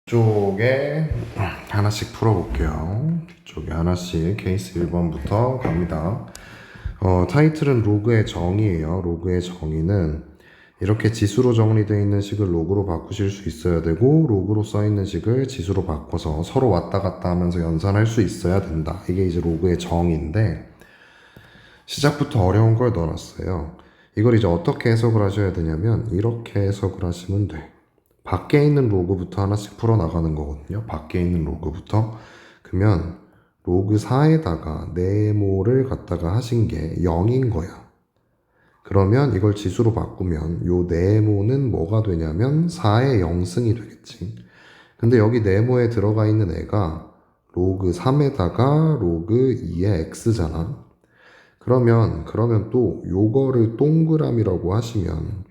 쪽에 하나씩 풀어볼게요. 뒤쪽에 하나씩 케이스 1번부터 갑니다. 타이틀은 로그의 정의예요. 로그의 정의는 이렇게 지수로 정리되어 있는 식을 로그로 바꾸실 수 있어야 되고, 로그로 써있는 식을 지수로 바꿔서 서로 왔다 갔다 하면서 연산할 수 있어야 된다. 이게 이제 로그의 정의인데, 시작부터 어려운 걸 넣어놨어요. 이걸 이제 어떻게 해석을 하셔야 되냐면 이렇게 해석을 하시면 돼. 밖에 있는 로그부터 하나씩 풀어나가는 거거든요. 밖에 있는 로그부터. 그러면 로그 4에다가 네모를 갖다가 하신 게 0인 거야. 그러면 이걸 지수로 바꾸면 요 네모는 뭐가 되냐면 4의 0승이 되겠지. 근데 여기 네모에 들어가 있는 애가 로그 3에다가 로그 2의 x잖아. 그러면 또 요거를 동그라미라고 하시면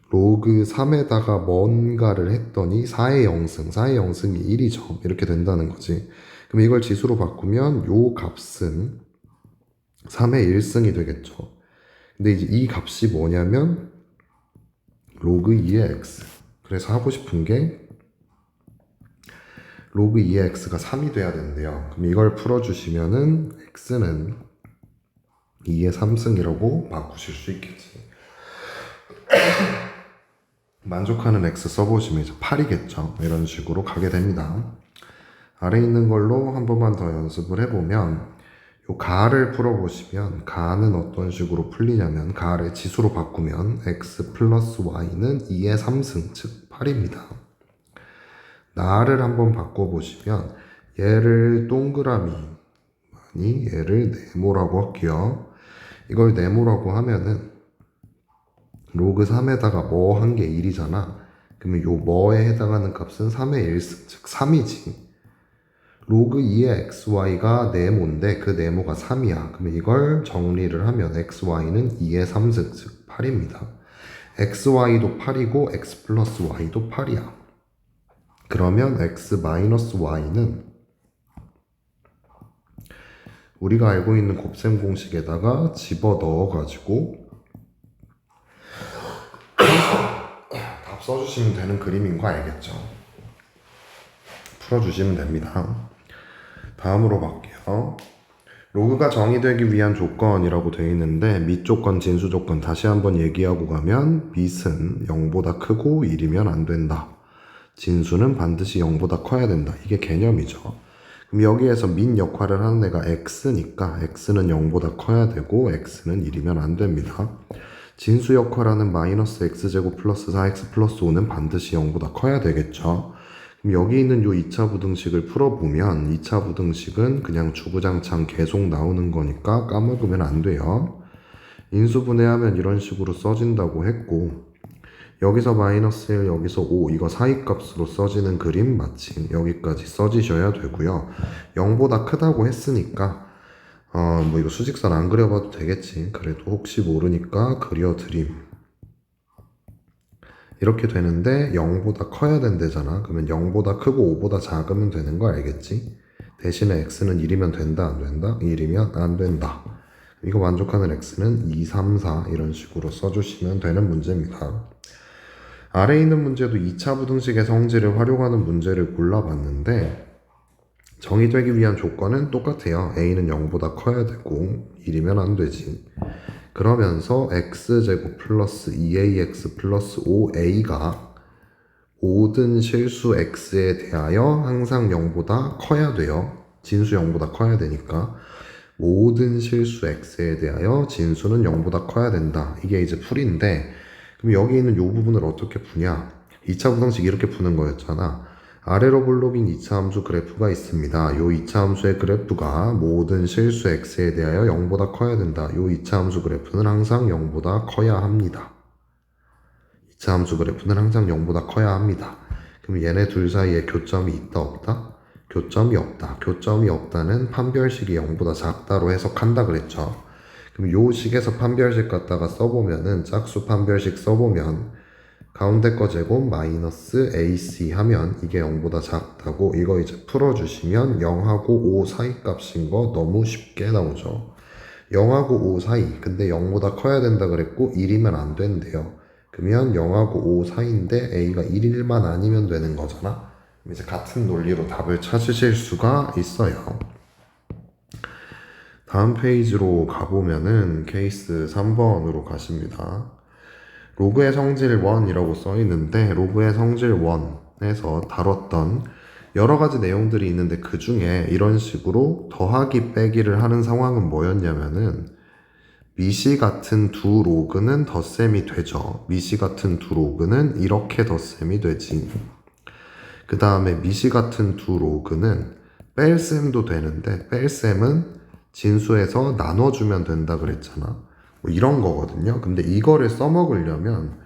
로그 3에다가 뭔가를 했더니 4의 0승, 4의 0승이 1이죠. 이렇게 된다는 거지. 그럼 이걸 지수로 바꾸면 요 값은 3의 1승이 되겠죠. 근데 이제 이 값이 뭐냐면 로그 2의 x. 그래서 하고 싶은 게 로그 2의 x가 3이 돼야 된대요. 그럼 이걸 풀어주시면은 x는 2의 3승이라고 바꾸실 수 있겠지. 만족하는 x 써보시면 이제 8이겠죠. 이런 식으로 가게 됩니다. 아래 있는 걸로 한 번만 더 연습을 해보면 요 가를 풀어보시면 가는 어떤 식으로 풀리냐면 가를 지수로 바꾸면 x 플러스 y는 2의 3승 즉 8입니다. 나를 한번 바꿔보시면 얘를 동그라미 아니 얘를 네모라고 할게요. 이걸 네모라고 하면은 로그 3에다가 뭐 한 게 1이잖아. 그러면 요 뭐에 해당하는 값은 3의 1승, 즉 3이지. 로그 2의 xy가 네모인데 그 네모가 3이야. 그러면 이걸 정리를 하면 xy는 2의 3승, 즉 8입니다. xy도 8이고 x 플러스 y도 8이야. 그러면 x 마이너스 y는 우리가 알고 있는 곱셈 공식에다가 집어 넣어가지고 답 써주시면 되는 그림인 거 알겠죠? 풀어주시면 됩니다. 다음으로 갈게요. 로그가 정의되기 위한 조건이라고 되어 있는데 밑 조건, 진수 조건 다시 한번 얘기하고 가면 밑은 0보다 크고 1이면 안 된다. 진수는 반드시 0보다 커야 된다. 이게 개념이죠. 그럼 여기에서 밑 역할을 하는 애가 x니까 x는 0보다 커야 되고 x는 1이면 안 됩니다. 진수 역할하는 마이너스 x제곱 플러스 4x 플러스 5는 반드시 0보다 커야 되겠죠. 그럼 여기 있는 요 2차 부등식을 풀어보면 2차 부등식은 그냥 주구장창 계속 나오는 거니까 까먹으면 안 돼요. 인수분해하면 이런 식으로 써진다고 했고 여기서 마이너스 1, 여기서 5 이거 사이값으로 써지는 그림 마침 여기까지 써지셔야 되고요. 0보다 크다고 했으니까 뭐 이거 수직선 안 그려봐도 되겠지. 그래도 혹시 모르니까 그려드림. 이렇게 되는데 0보다 커야 된대잖아. 그러면 0보다 크고 5보다 작으면 되는 거 알겠지? 대신에 x는 1이면 된다 안 된다? 1이면 안 된다. 이거 만족하는 x는 2, 3, 4 이런 식으로 써주시면 되는 문제입니다. 아래에 있는 문제도 2차 부등식의 성질을 활용하는 문제를 골라봤는데 정의되기 위한 조건은 똑같아요. a는 0보다 커야 되고 1이면 안 되지. 그러면서 x제곱 플러스 2ax 플러스 5a가 모든 실수 x에 대하여 항상 0보다 커야 돼요. 진수 0보다 커야 되니까 모든 실수 x에 대하여 진수는 0보다 커야 된다. 이게 이제 풀인데 그럼 여기 있는 이 부분을 어떻게 푸냐? 2차 부등식 이렇게 푸는 거였잖아. 아래로 블록인 2차 함수 그래프가 있습니다. 이 2차 함수의 그래프가 모든 실수 x에 대하여 0보다 커야 된다. 이 2차 함수 그래프는 항상 0보다 커야 합니다. 2차 함수 그래프는 항상 0보다 커야 합니다. 그럼 얘네 둘 사이에 교점이 있다 없다? 교점이 없다. 교점이 없다는 판별식이 0보다 작다로 해석한다 그랬죠. 그럼 요 식에서 판별식 갖다가 써보면은 짝수 판별식 써보면 가운데 거 제곱 마이너스 AC 하면 이게 0보다 작다고 이거 이제 풀어주시면 0하고 5 사이 값인 거 너무 쉽게 나오죠. 0하고 5 사이 근데 0보다 커야 된다 그랬고 1이면 안 된대요. 그러면 0하고 5 사이인데 A가 1일만 아니면 되는 거잖아. 이제 같은 논리로 답을 찾으실 수가 있어요. 다음 페이지로 가보면은 케이스 3번으로 가십니다. 로그의 성질 1이라고 써 있는데 로그의 성질 1에서 다뤘던 여러 가지 내용들이 있는데 그 중에 이런 식으로 더하기 빼기를 하는 상황은 뭐였냐면은 미시 같은 두 로그는 덧셈이 되죠. 미시 같은 두 로그는 이렇게 덧셈이 되지. 그 다음에 미시 같은 두 로그는 뺄셈도 되는데 뺄셈은 진수에서 나눠주면 된다 그랬잖아. 뭐 이런 거거든요. 근데 이거를 써먹으려면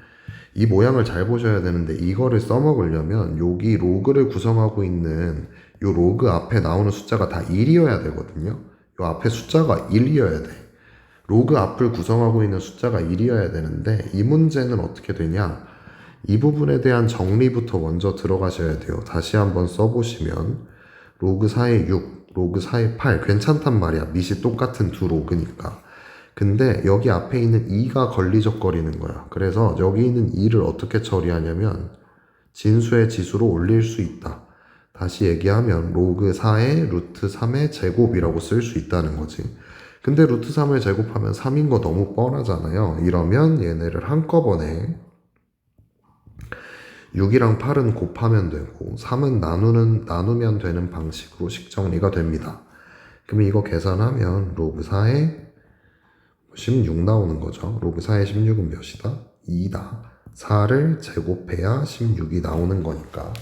이 모양을 잘 보셔야 되는데 이거를 써먹으려면 여기 로그를 구성하고 있는 요 로그 앞에 나오는 숫자가 다 1이어야 되거든요. 요 앞에 숫자가 1이어야 돼. 로그 앞을 구성하고 있는 숫자가 1이어야 되는데 이 문제는 어떻게 되냐? 이 부분에 대한 정리부터 먼저 들어가셔야 돼요. 다시 한번 써보시면 로그 4의 6, 로그 4의 8 괜찮단 말이야. 밑이 똑같은 두 로그니까. 근데 여기 앞에 있는 2가 걸리적거리는 거야. 그래서 여기 있는 2를 어떻게 처리하냐면 진수의 지수로 올릴 수 있다. 다시 얘기하면 로그 4의 루트 3의 제곱이라고 쓸 수 있다는 거지. 근데 루트 3을 제곱하면 3인 거 너무 뻔하잖아요. 이러면 얘네를 한꺼번에 6이랑 8은 곱하면 되고 3은 나누면 되는 방식으로 식정리가 됩니다. 그럼 이거 계산하면 로그 4에 16 나오는 거죠. 로그 4의 16은 몇이다? 2다. 4를 제곱해야 16이 나오는 거니까.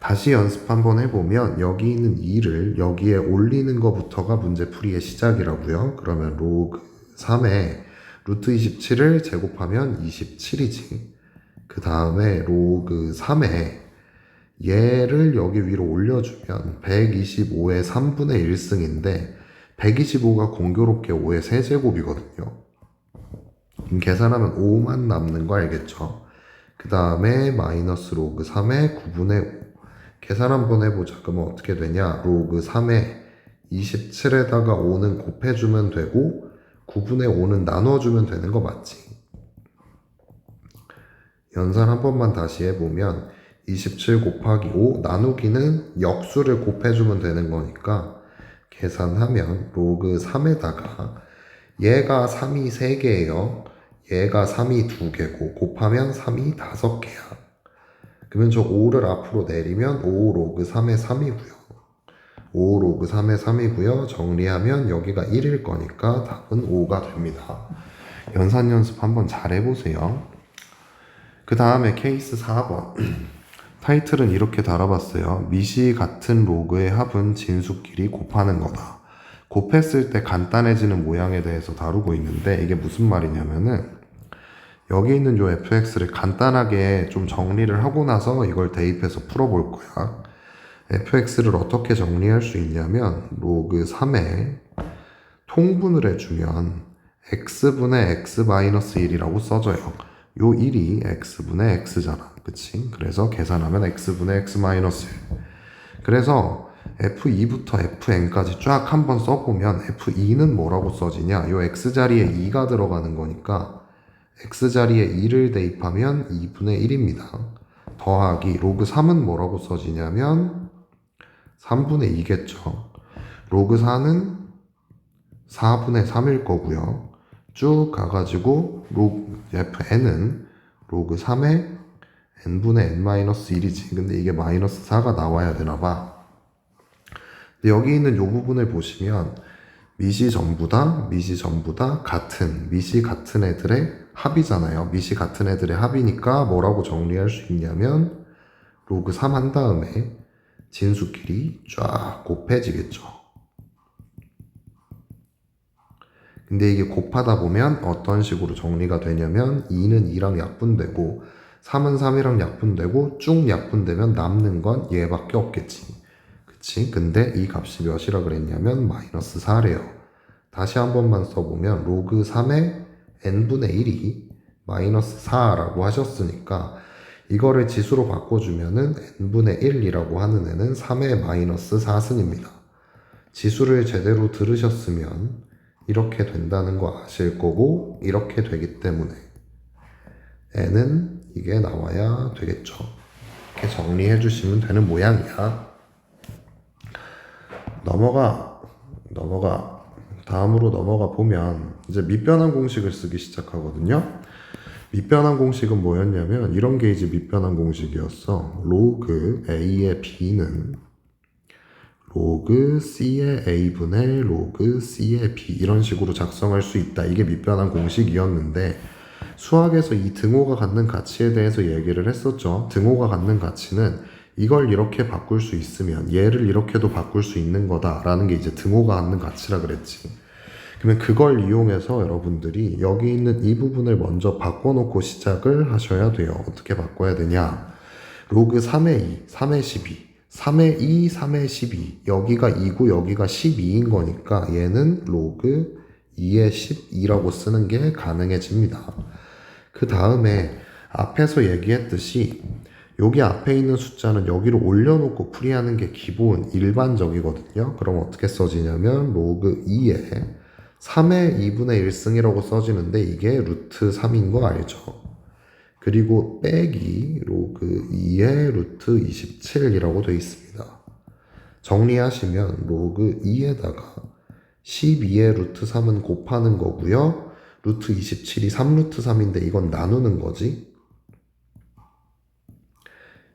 다시 연습 한번 해보면 여기 있는 2를 여기에 올리는 것부터가 문제풀이의 시작이라고요. 그러면 로그 3에 루트 27을 제곱하면 27이지. 그 다음에 로그 3에 얘를 여기 위로 올려주면 125의 3분의 1승인데 125가 공교롭게 5의 세제곱이거든요. 계산하면 5만 남는 거 알겠죠? 그 다음에 마이너스 로그 3의 9분의 5. 계산 한번 해보자. 그러면 어떻게 되냐? 로그 3의 27에다가 5는 곱해주면 되고 9분의 5는 나눠주면 되는 거 맞지? 연산 한 번만 다시 해보면 27 곱하기 5 나누기는 역수를 곱해주면 되는 거니까 계산하면 로그 3에다가 얘가 3이 3개예요. 얘가 3이 2개고 곱하면 3이 5개야. 그러면 저 5를 앞으로 내리면 5 로그 3의 3이고요. 5 로그 3의 3이고요. 정리하면 여기가 1일 거니까 답은 5가 됩니다. 연산 연습 한번 잘 해보세요. 그 다음에 케이스 4번. 타이틀은 이렇게 달아봤어요. 미시 같은 로그의 합은 진수끼리 곱하는 거다. 곱했을 때 간단해지는 모양에 대해서 다루고 있는데 이게 무슨 말이냐면은 여기 있는 요 fx를 간단하게 좀 정리를 하고 나서 이걸 대입해서 풀어볼 거야. fx를 어떻게 정리할 수 있냐면 로그 3에 통분을 해주면 x분의 x-1이라고 써져요. 요 1이 x분의 x잖아. 그치? 그래서 계산하면 x분의 x-1. 그래서 f2부터 fn까지 쫙 한번 써보면 f2는 뭐라고 써지냐? 요 x자리에 2가 들어가는 거니까 x자리에 2를 대입하면 2분의 1입니다. 더하기 로그 3은 뭐라고 써지냐면 3분의 2겠죠. 로그 4는 4분의 3일 거고요. 쭉 가가지고 fn은 로그 3의 n분의 n-1이지. 근데 이게 마이너스 4가 나와야 되나봐. 근데 여기 있는 요 부분을 보시면 미시 전부 다 같은, 미시 같은 애들의 합이잖아요. 미시 같은 애들의 합이니까 뭐라고 정리할 수 있냐면 로그 3 한 다음에 진수끼리 쫙 곱해지겠죠. 근데 이게 곱하다 보면 어떤 식으로 정리가 되냐면 2는 2랑 약분되고 3은 3이랑 약분되고 쭉 약분되면 남는 건 얘밖에 없겠지. 그치? 근데 이 값이 몇이라 그랬냐면 마이너스 4래요. 다시 한 번만 써보면 로그 3의 n분의 1이 마이너스 4라고 하셨으니까 이거를 지수로 바꿔주면은 n분의 1이라고 하는 애는 3의 마이너스 4승입니다. 지수를 제대로 들으셨으면 이렇게 된다는 거 아실 거고 이렇게 되기 때문에 n은 이게 나와야 되겠죠. 이렇게 정리해 주시면 되는 모양이야. 다음으로 넘어가 보면 이제 밑변환 공식을 쓰기 시작하거든요. 밑변환 공식은 뭐였냐면 이런 게 이제 밑변환 공식이었어. 로그 A의 B는 로그 C의 A분의 로그 C의 B 이런 식으로 작성할 수 있다. 이게 밑변환 공식이었는데 수학에서 이 등호가 갖는 가치에 대해서 얘기를 했었죠. 등호가 갖는 가치는 이걸 이렇게 바꿀 수 있으면 얘를 이렇게도 바꿀 수 있는 거다라는 게 이제 등호가 갖는 가치라 그랬지. 그러면 그걸 이용해서 여러분들이 여기 있는 이 부분을 먼저 바꿔놓고 시작을 하셔야 돼요. 어떻게 바꿔야 되냐? 로그 3의 2, 3의 12, 3의 2, 3의 12 여기가 2고 여기가 12인 거니까 얘는 로그 2의 12라고 쓰는 게 가능해집니다. 그 다음에 앞에서 얘기했듯이 여기 앞에 있는 숫자는 여기로 올려놓고 풀이하는 게 기본 일반적이거든요. 그럼 어떻게 써지냐면 로그 2에 3의 2분의 1승이라고 써지는데 이게 루트 3인 거 알죠? 그리고 빼기 로그 2의 루트 27이라고 되어 있습니다. 정리하시면 로그 2에다가 12의 루트 3은 곱하는 거고요. 루트 27이 3루트 3인데 이건 나누는 거지.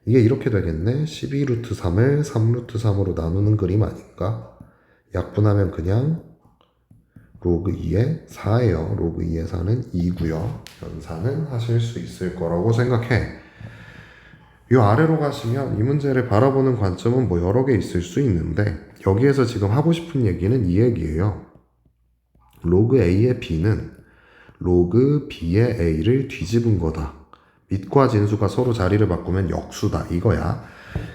이게 이렇게 되겠네. 12루트 3을 3루트 3으로 나누는 그림 아닌가? 약분하면 그냥 로그 2의 4예요. 로그 2의 4는 2고요. 연산은 하실 수 있을 거라고 생각해. 이 아래로 가시면 이 문제를 바라보는 관점은 뭐 여러 개 있을 수 있는데 여기에서 지금 하고 싶은 얘기는 이 얘기예요. 로그 A의 B는 로그 B의 A를 뒤집은 거다. 밑과 진수가 서로 자리를 바꾸면 역수다 이거야.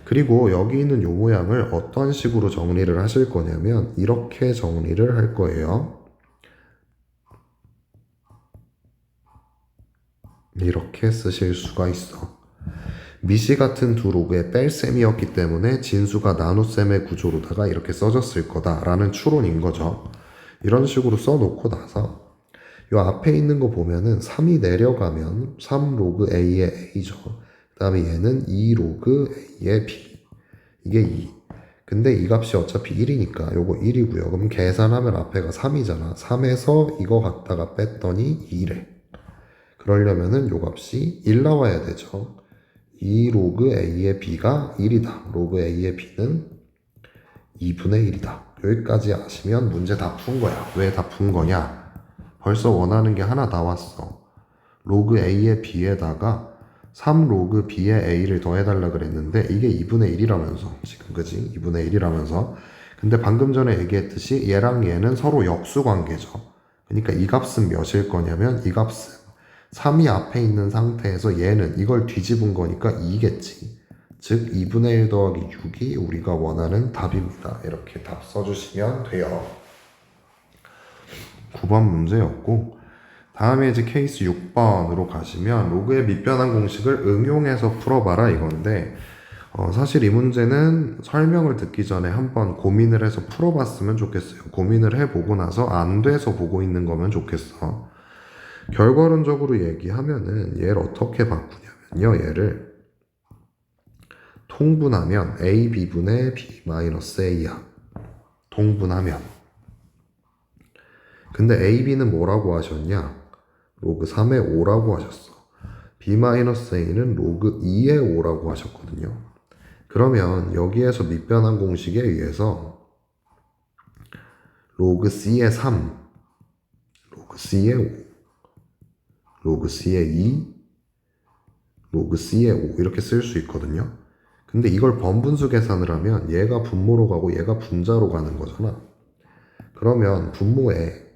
그리고 여기 있는 요 모양을 어떤 식으로 정리를 하실 거냐면 이렇게 정리를 할 거예요. 이렇게 쓰실 수가 있어. 미시 같은 두 로그의 뺄셈이었기 때문에 진수가 나눗셈의 구조로다가 이렇게 써졌을 거다라는 추론인 거죠. 이런 식으로 써놓고 나서 요 앞에 있는 거 보면은 3이 내려가면 3 로그 A의 A죠. 그 다음에 얘는 2 로그 A의 B. 이게 2. 근데 이 값이 어차피 1이니까 요거 1이고요. 그럼 계산하면 앞에가 3이잖아. 3에서 이거 갖다가 뺐더니 2래. 그러려면은 요 값이 1 나와야 되죠. 2 로그 A의 B가 1이다. 로그 A의 B는 2분의 1이다. 여기까지 아시면 문제 다 푼 거야. 왜 다 푼 거냐? 벌써 원하는 게 하나 나왔어. 로그 A의 B에다가 3 로그 B의 A를 더해달라 그랬는데 이게 2분의 1이라면서 지금 그지? 2분의 1이라면서 근데 방금 전에 얘기했듯이 얘랑 얘는 서로 역수 관계죠. 그러니까 이 값은 몇일 거냐면 이 값은 3이 앞에 있는 상태에서 얘는 이걸 뒤집은 거니까 2겠지. 즉 2분의 1 더하기 6이 우리가 원하는 답입니다. 이렇게 답 써주시면 돼요. 9번 문제였고 다음에 이제 케이스 6번으로 가시면 로그의 밑변환 공식을 응용해서 풀어봐라 이건데 사실 이 문제는 설명을 듣기 전에 한번 고민을 해서 풀어봤으면 좋겠어요. 고민을 해보고 나서 안 돼서 보고 있는 거면 좋겠어. 결과론적으로 얘기하면은 얘를 어떻게 바꾸냐면요. 얘를 통분하면 AB분의 B-A야. 통분하면. 근데 AB는 뭐라고 하셨냐? 로그 3의 5라고 하셨어. B-A는 로그 2의 5라고 하셨거든요. 그러면 여기에서 밑변환 공식에 의해서 로그 C의 3, 로그 C의 5, 로그 C의 2, 로그 C의 5 이렇게 쓸 수 있거든요. 근데 이걸 번분수 계산을 하면 얘가 분모로 가고 얘가 분자로 가는 거잖아. 그러면 분모에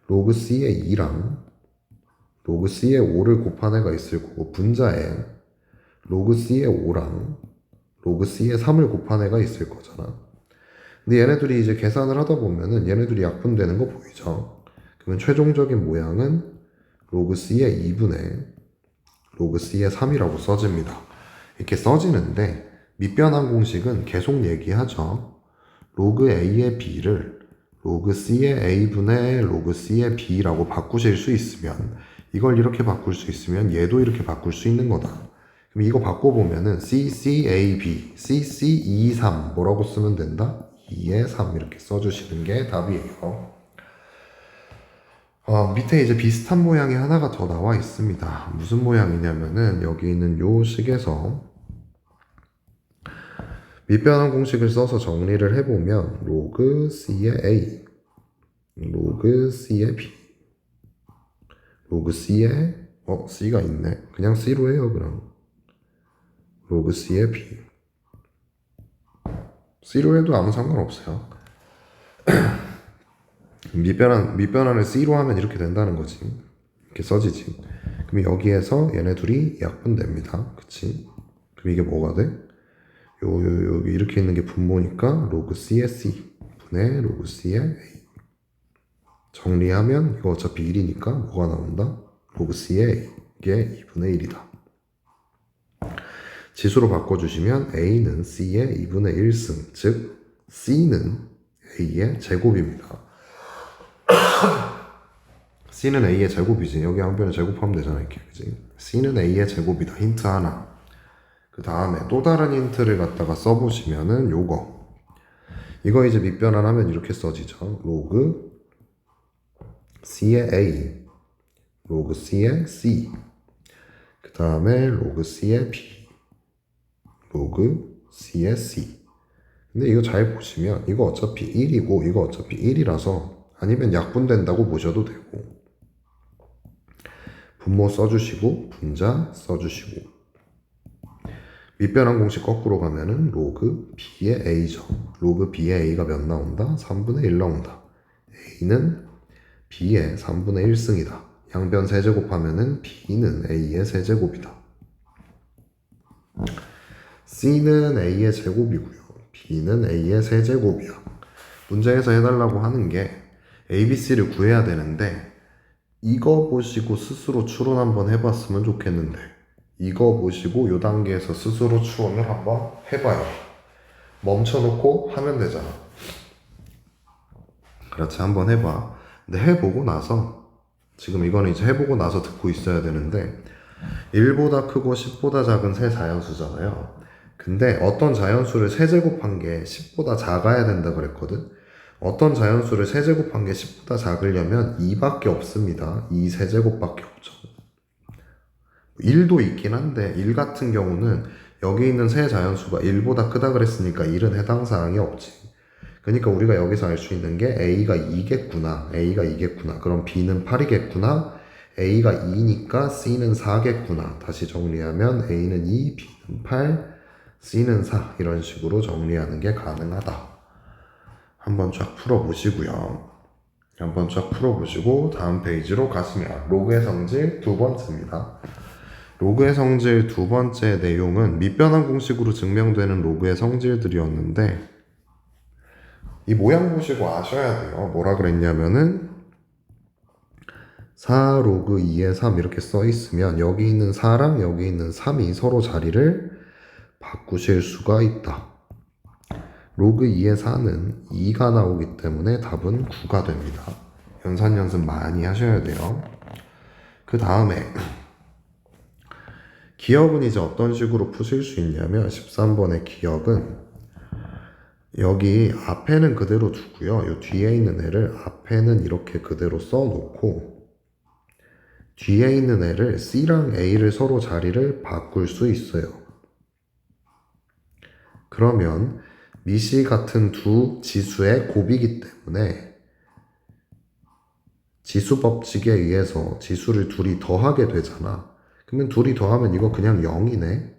로그 C의 2랑 로그 C의 5를 곱한 애가 있을 거고 분자에 로그 C의 5랑 로그 C의 3을 곱한 애가 있을 거잖아. 근데 얘네들이 이제 계산을 하다 보면은 얘네들이 약분되는 거 보이죠? 그러면 최종적인 모양은 로그 C의 2분의 로그 C의 3이라고 써집니다. 이렇게 써지는데 밑변환 공식은 계속 얘기하죠. 로그 A의 B를 로그 C의 A분의 로그 C의 B라고 바꾸실 수 있으면 이걸 이렇게 바꿀 수 있으면 얘도 이렇게 바꿀 수 있는 거다. 그럼 이거 바꿔보면은 CCAB, CC23 뭐라고 쓰면 된다? 2에 3 이렇게 써주시는 게 답이에요. 밑에 이제 비슷한 모양이 하나가 더 나와 있습니다. 무슨 모양이냐면은 여기 있는 요 식에서 밑변환 공식을 써서 정리를 해보면 로그 C의 A, 로그 C의 B, 로그 C의 C가 있네. 그냥 C로 해요 그럼. 로그 C의 B. C로 해도 아무 상관없어요. 밑변환을 C로 하면 이렇게 된다는 거지. 이렇게 써지지. 그럼 여기에서 얘네 둘이 약분됩니다. 그치? 그럼 이게 뭐가 돼? 여기 이렇게 있는 게 분모니까 로그 C의 C 분의 로그 C의 A. 정리하면 이거 어차피 1이니까 뭐가 나온다? 로그 C의 A. 이게 2분의 1이다. 지수로 바꿔주시면 A는 C의 2분의 1승, 즉 C는 A의 제곱입니다. C는 A의 제곱이지. 여기 항변을 제곱하면 되잖아 이렇게. 그치? C는 A의 제곱이다. 힌트 하나. 그 다음에 또 다른 힌트를 갖다가 써보시면은 이거 이제 밑변환하면 이렇게 써지죠. 로그 C의 A, 로그 C의 C, 그 다음에 로그 C의 B, 로그 C의 C. 근데 이거 잘 보시면 이거 어차피 1이고 이거 어차피 1이라서 아니면 약분된다고 보셔도 되고, 분모 써주시고 분자 써주시고, 밑변환 공식 거꾸로 가면은 로그 B의 A죠. 로그 B의 A가 몇 나온다? 3분의 1 나온다. A는 B의 3분의 1승이다. 양변 세제곱하면은 B는 A의 세제곱이다. C는 A의 제곱이고요. B는 A의 세제곱이야. 문제에서 해달라고 하는 게 ABC를 구해야 되는데 이거 보시고 스스로 추론 한번 해봤으면 좋겠는데 이거 보시고 이 단계에서 스스로 추론을 한번 해봐요. 멈춰놓고 하면 되잖아. 그렇지, 한번 해봐. 근데 해보고 나서, 지금 이거는 이제 해보고 나서 듣고 있어야 되는데 1보다 크고 10보다 작은 세 자연수잖아요. 근데 어떤 자연수를 세제곱한 게 10보다 작아야 된다 그랬거든. 어떤 자연수를 세제곱한 게 10보다 작으려면 2밖에 없습니다. 2 세제곱밖에 없죠. 1도 있긴 한데 1 같은 경우는 여기 있는 세 자연수가 1보다 크다 그랬으니까 1은 해당 사항이 없지. 그러니까 우리가 여기서 알 수 있는 게 A가 2겠구나. A가 2겠구나. 그럼 B는 8이겠구나. A가 2니까 C는 4겠구나. 다시 정리하면 A는 2, B는 8, C는 4. 이런 식으로 정리하는 게 가능하다. 한번 쫙 풀어보시고요. 한번 쫙 풀어보시고 다음 페이지로 가시면 로그의 성질 두 번째입니다. 로그의 성질 두 번째 내용은 밑변환 공식으로 증명되는 로그의 성질들이었는데 이 모양 보시고 아셔야 돼요. 뭐라 그랬냐면은 4 로그 2의 3 이렇게 써 있으면 여기 있는 4랑 여기 있는 3이 서로 자리를 바꾸실 수가 있다. 로그 2의 4는 2가 나오기 때문에 답은 9가 됩니다. 연산 연습 많이 하셔야 돼요. 그 다음에 기억은 이제 어떤 식으로 푸실 수 있냐면 13번의 기억은 여기 앞에는 그대로 두고요. 요 뒤에 있는 애를 앞에는 이렇게 그대로 써놓고 뒤에 있는 애를 C랑 A를 서로 자리를 바꿀 수 있어요. 그러면 미시 같은 두 지수의 곱이기 때문에 지수 법칙에 의해서 지수를 둘이 더하게 되잖아. 그러면 둘이 더하면 이거 그냥 0이네.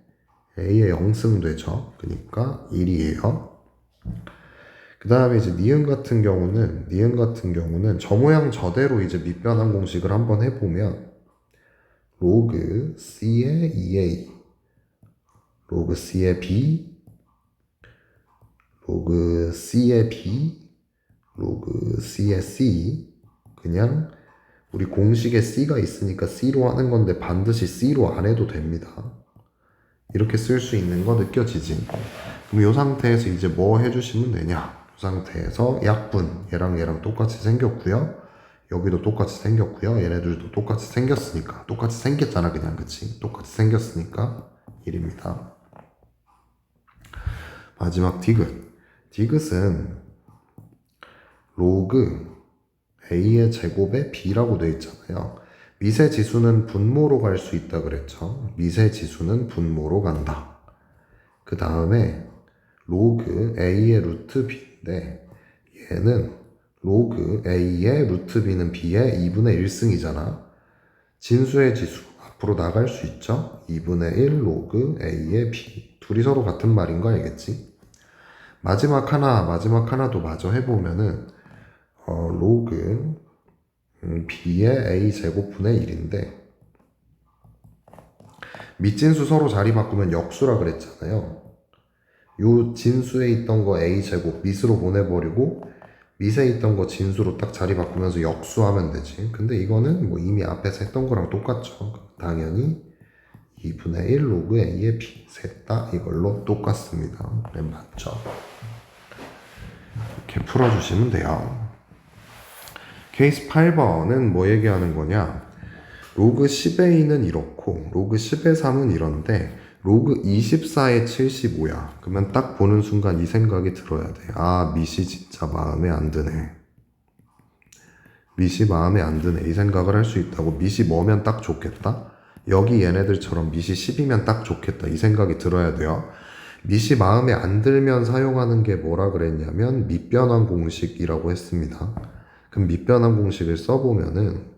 A의 0승 되죠. 그러니까 1이에요. 그 다음에 이제 니은 같은 경우는 저 모양 저대로 이제 밑변환 공식을 한번 해보면 로그 C의 2A, 로그 C의 B, 로그 C의 B, 로그 C의 C. 그냥 우리 공식에 C가 있으니까 C로 하는 건데 반드시 C로 안 해도 됩니다. 이렇게 쓸 수 있는 거 느껴지지? 그럼 이 상태에서 이제 뭐 해주시면 되냐? 이 상태에서 약분, 얘랑 똑같이 생겼고요. 여기도 똑같이 생겼고요. 얘네들도 똑같이 생겼으니까 똑같이 생겼잖아 그냥. 그치? 똑같이 생겼으니까 1입니다. 마지막 디귿. 디귿은 로그 a의 제곱에 b라고 되어 있잖아요. 미세 지수는 분모로 갈 수 있다 그랬죠. 미세 지수는 분모로 간다. 그 다음에 로그 a의 루트 b인데 얘는 로그 a의 루트 b는 b의 2분의 1승이잖아. 진수의 지수 앞으로 나갈 수 있죠. 2분의 1 로그 a의 b. 둘이 서로 같은 말인 거 알겠지? 마지막 하나도 마저 해보면은 로그 b의 a 제곱분의 1인데 밑진수 서로 자리 바꾸면 역수라 그랬잖아요. 요 진수에 있던 거 a 제곱 밑으로 보내버리고 밑에 있던 거 진수로 딱 자리 바꾸면서 역수하면 되지. 근데 이거는 뭐 이미 앞에서 했던 거랑 똑같죠. 당연히 2분의 1 로그 a의 b 셋 다 이걸로 똑같습니다. 네, 맞죠? 이렇게 풀어주시면 돼요. 케이스 8번은 뭐 얘기하는 거냐? 로그 10의 2는 이렇고 로그 10의 3은 이런데 로그 24의 75야. 그러면 딱 보는 순간 이 생각이 들어야 돼. 아, 밑이 진짜 마음에 안 드네. 밑이 마음에 안 드네. 이 생각을 할 수 있다고. 밑이 뭐면 딱 좋겠다? 여기 얘네들처럼 밑이 10이면 딱 좋겠다. 이 생각이 들어야 돼요. 밑이 마음에 안 들면 사용하는 게 뭐라 그랬냐면 밑변환 공식이라고 했습니다. 그럼 밑변환 공식을 써보면은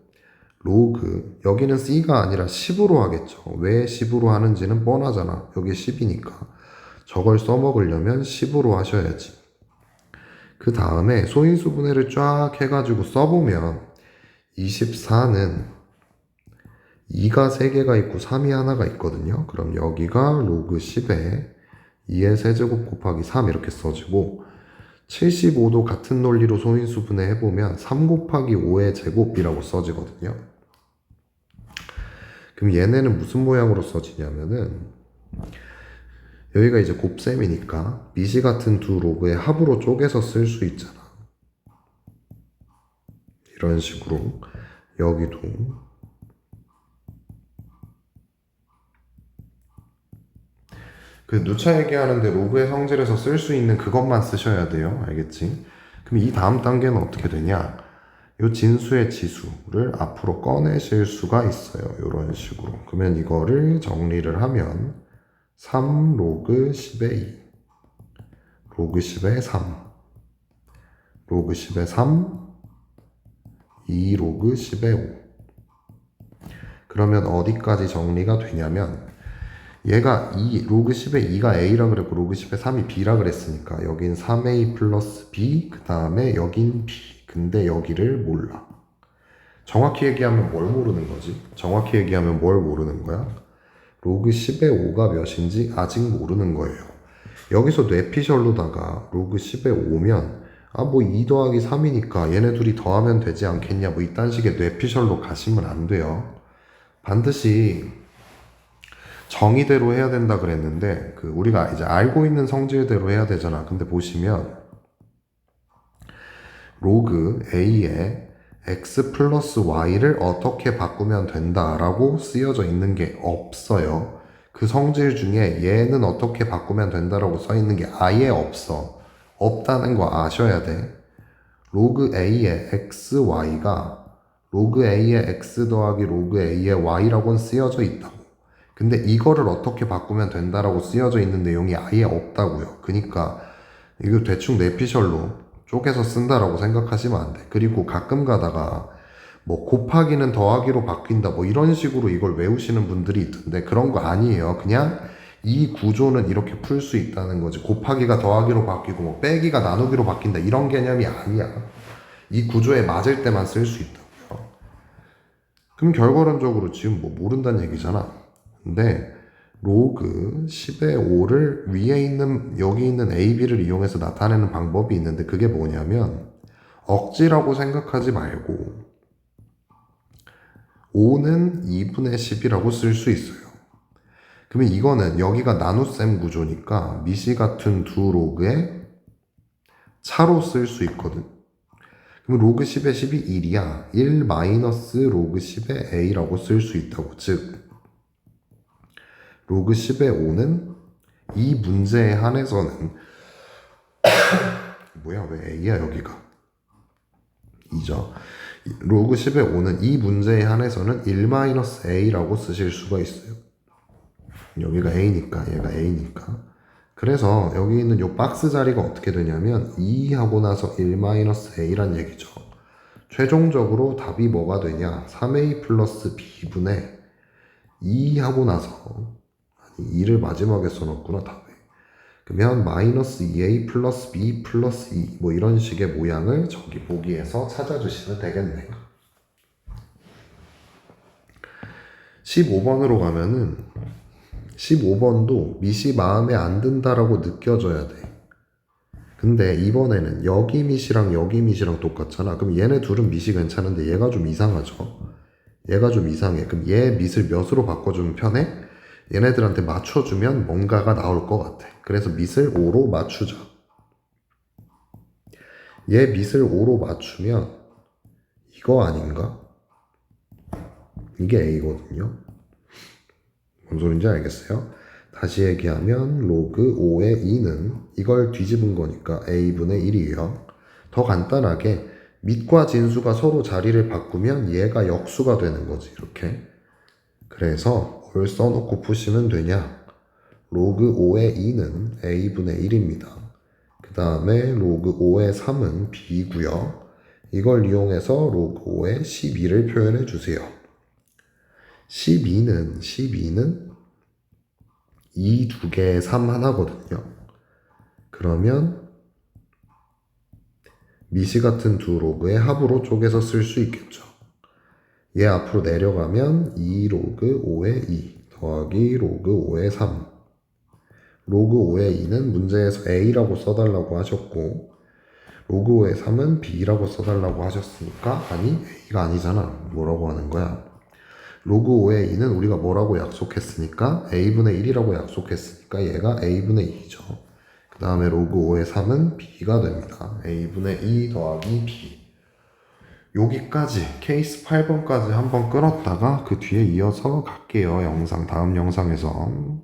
로그 여기는 c가 아니라 10으로 하겠죠. 왜 10으로 하는지는 뻔하잖아. 여기 10이니까 저걸 써먹으려면 10으로 하셔야지. 그 다음에 소인수분해를 쫙 해가지고 써보면 24는 2가 3개가 있고 3이 하나가 있거든요. 그럼 여기가 로그 10에 2의 세제곱 곱하기 3 이렇게 써지고 75도 같은 논리로 소인수분해 해보면 3 곱하기 5의 제곱이라고 써지거든요. 그럼 얘네는 무슨 모양으로 써지냐면은 여기가 이제 곱셈이니까 미시 같은 두 로그의 합으로 쪼개서 쓸 수 있잖아. 이런 식으로 여기도 그 누차 얘기하는데 로그의 성질에서 쓸 수 있는 그것만 쓰셔야 돼요. 알겠지? 그럼 이 다음 단계는 어떻게 되냐? 요 진수의 지수를 앞으로 꺼내실 수가 있어요. 이런 식으로. 그러면 이거를 정리를 하면 3 로그 10의 2 로그 10의 3 로그 10의 3 2 로그 10의 5 그러면 어디까지 정리가 되냐면 얘가 로그 10의 2가 a라 그랬고 로그 10의 3이 b라 그랬으니까 여긴 3a 플러스 b 그 다음에 여긴 b 근데 여기를 몰라. 정확히 얘기하면 뭘 모르는 거지? 정확히 얘기하면 뭘 모르는 거야? 로그 10의 5가 몇인지 아직 모르는 거예요. 여기서 뇌피셜로다가 로그 10의 5면 아 뭐 2 더하기 3이니까 얘네 둘이 더하면 되지 않겠냐 뭐 이딴 식의 뇌피셜로 가시면 안 돼요. 반드시 정의대로 해야 된다 그랬는데 그 우리가 이제 알고 있는 성질대로 해야 되잖아. 근데 보시면 로그 a에 x 플러스 y를 어떻게 바꾸면 된다라고 쓰여져 있는 게 없어요. 그 성질 중에 얘는 어떻게 바꾸면 된다라고 써 있는 게 아예 없어. 없다는 거 아셔야 돼. 로그 a의 x, y가 로그 a의 x 더하기 로그 a의 y라고는 쓰여져 있다고. 근데 이거를 어떻게 바꾸면 된다라고 쓰여져 있는 내용이 아예 없다고요. 그러니까 이거 대충 내피셜로 쪼개서 쓴다라고 생각하시면 안 돼. 그리고 가끔 가다가 뭐 곱하기는 더하기로 바뀐다 뭐 이런 식으로 이걸 외우시는 분들이 있던데 그런 거 아니에요. 그냥 이 구조는 이렇게 풀 수 있다는 거지. 곱하기가 더하기로 바뀌고 뭐 빼기가 나누기로 바뀐다 이런 개념이 아니야. 이 구조에 맞을 때만 쓸 수 있다고요. 그럼 결과론적으로 지금 뭐 모른다는 얘기잖아. 근데 로그 10의 5를 위에 있는 여기 있는 AB를 이용해서 나타내는 방법이 있는데 그게 뭐냐면 억지라고 생각하지 말고 5는 2분의 10이라고 쓸 수 있어요. 그러면 이거는 여기가 나눗셈 구조니까 미시 같은 두 로그의 차로 쓸 수 있거든. 그럼 로그 10의 10이 1이야. 1 마이너스 로그 10의 a라고 쓸 수 있다고. 즉 로그 10의 5는 이 문제에 한해서는 뭐야 왜 A야 여기가 2죠. 로그 10의 5는 이 문제에 한해서는 1-A라고 쓰실 수가 있어요. 여기가 A니까 얘가 A니까. 그래서 여기 있는 요 박스 자리가 어떻게 되냐면 2 하고 나서 1-A란 얘기죠. 최종적으로 답이 뭐가 되냐 3A 플러스 B분의 2 하고 나서 아니 2를 마지막에 써놨구나 답에. 그러면 마이너스 2A 플러스 B 플러스 2 뭐 이런 식의 모양을 저기 보기에서 찾아주시면 되겠네요. 15번으로 가면은 15번도 밑이 마음에 안 든다라고 느껴져야 돼. 근데 이번에는 여기 밑이랑 여기 밑이랑 똑같잖아. 그럼 얘네 둘은 밑이 괜찮은데 얘가 좀 이상하죠. 얘가 좀 이상해. 그럼 얘 밑을 몇으로 바꿔주면 편해? 얘네들한테 맞춰주면 뭔가가 나올 것 같아. 그래서 밑을 5로 맞추자. 얘 밑을 5로 맞추면 이거 아닌가? 이게 A거든요. 뭔 소린지 알겠어요? 다시 얘기하면 로그 5의 2는 이걸 뒤집은 거니까 A분의 1이에요. 더 간단하게 밑과 진수가 서로 자리를 바꾸면 얘가 역수가 되는 거지 이렇게. 그래서 뭘 써놓고 푸시면 되냐? 로그 5의 2는 A분의 1입니다. 그 다음에 로그 5의 3은 B고요. 이걸 이용해서 로그 5의 12를 표현해 주세요. 12는 2 두 개에 3 하나거든요. 그러면 미시 같은 두 로그의 합으로 쪼개서 쓸 수 있겠죠. 얘 앞으로 내려가면 2 로그 5의 2 더하기 로그 5의 3. 로그 5의 2는 문제에서 A라고 써달라고 하셨고 로그 5의 3은 B라고 써달라고 하셨으니까 아니 A가 아니잖아. 뭐라고 하는 거야? 로그 5의 2는 우리가 뭐라고 약속했으니까 A분의 1이라고 약속했으니까 얘가 A분의 2죠. 그 다음에 로그 5의 3은 B가 됩니다. A분의 2 더하기 B. 여기까지 케이스 8번까지 한번 끊었다가 그 뒤에 이어서 갈게요. 다음 영상에서.